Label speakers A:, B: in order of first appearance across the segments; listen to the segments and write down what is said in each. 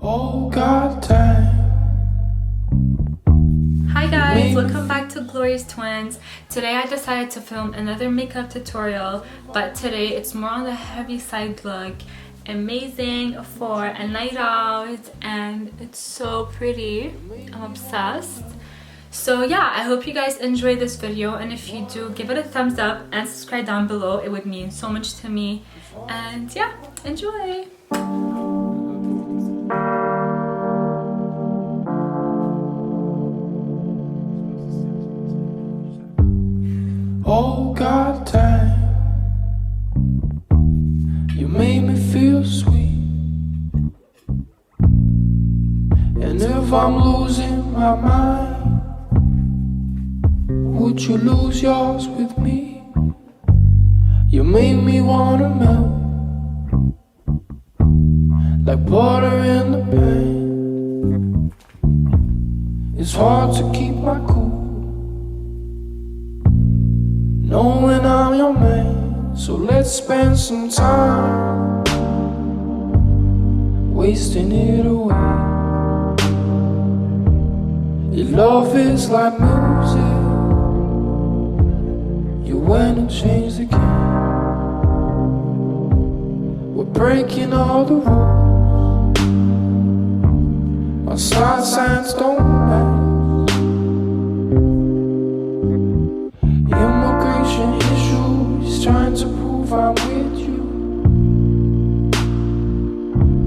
A: Oh God damn.
B: Hi guys, welcome back to Glorious Twins. Today I decided to film another makeup tutorial, but today it's more on the heavy side look. Amazing for a night out and it's so pretty. I'm obsessed. So yeah, I hope you guys enjoy this video, and if you do, give it a thumbs up and subscribe down below. It would mean so much to me. And yeah, enjoy.
A: Oh God damn. You made me feel sweet. And if I'm losing my mind, would you lose yours with me? You made me wanna melt like butter in the pan. It's hard to keep my cool knowing I'm your man. So let's spend some time wasting it away. Your love is like music. You went and changed the game. We're breaking all the rules. Our star signs don't match. Immigration issues trying to prove I'm with you.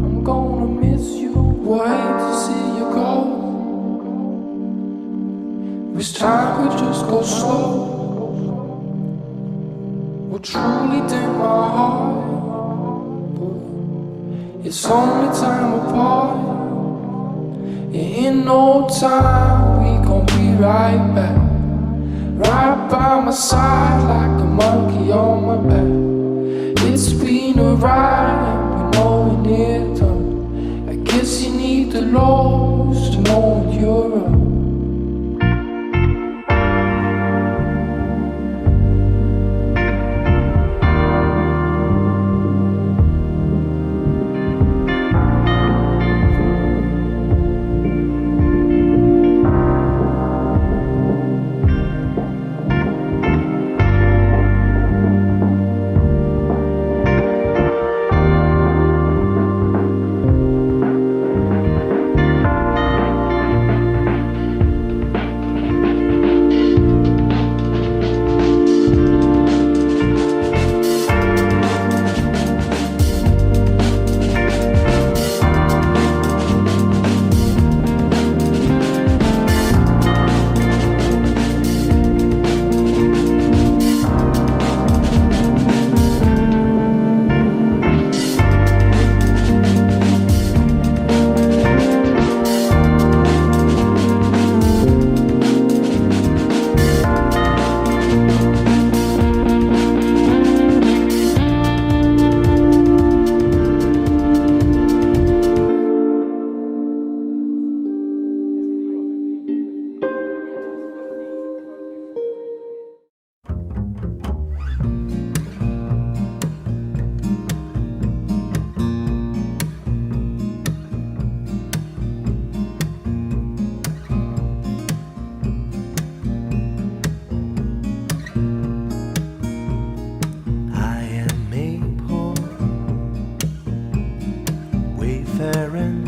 A: I'm gonna miss you. We'll hate to see you go. This time we just go slow. Will truly dim my heart, but it's only time apart. In no time we gon' be right back, right by my side like a monkey on my back. It's been a ride and we know we're near done. I guess you need the lows to know when you're up.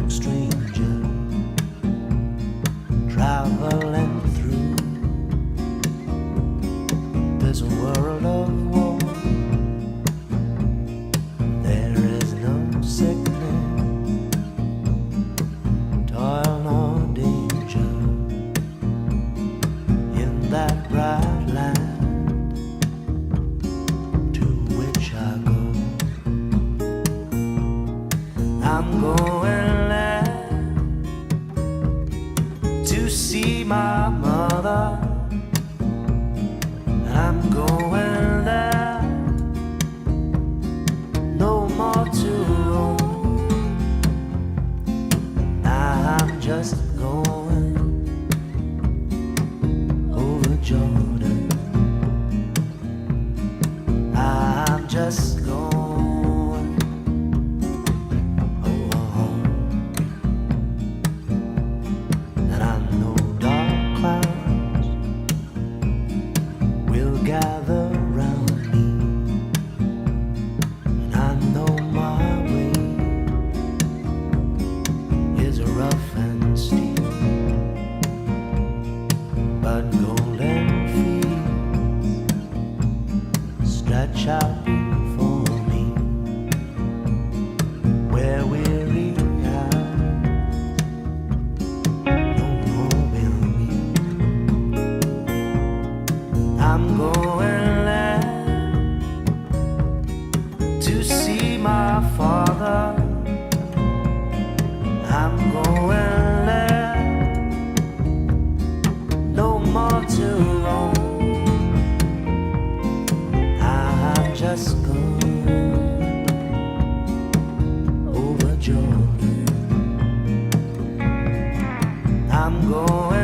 A: Stranger traveling through this world of war. There is no sickness, toil nor danger in that bright land to which I go. I'm going to see my mother. I'm going there, no more to roam. I'm just going over Jordan. I'm just going over home.
C: I'm going there, no more to roam. I've just gone over Jordan. I'm going